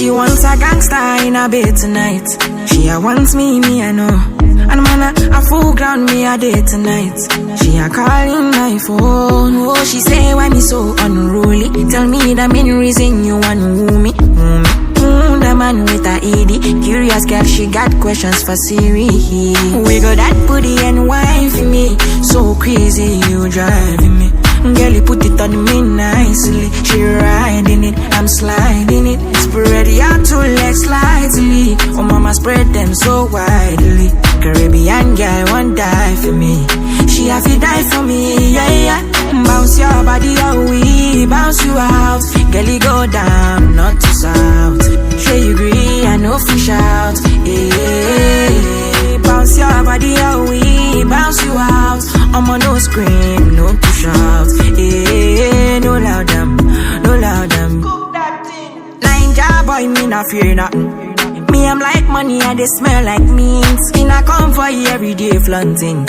She wants a gangster in a bed tonight. She wants me, I know. And man, a full ground me a day tonight. She a calling my phone. Oh, she say why me so unruly. Tell me the main reason you want me. The man with a ED. Curious girl, she got questions for Siri. Wiggle that booty and wine for me. So crazy, you driving me. Girl, you put it on me nicely. She riding it, I'm sliding it. Spread your two legs slightly. Oh mama, spread them so widely. Caribbean girl won't die for me. She have to die for me, yeah, yeah. Bounce your body out, we bounce you out. Girl, you go down, not to south. Sure you agree, I know fish out, yeah. Bounce your body out, we bounce you out. I'ma no scream, no push out, yeah. No loud them, no loud them. Ninja boy, me not fear nothing. Me, I'm like money and they smell like means. Me not come for you every day flaunting.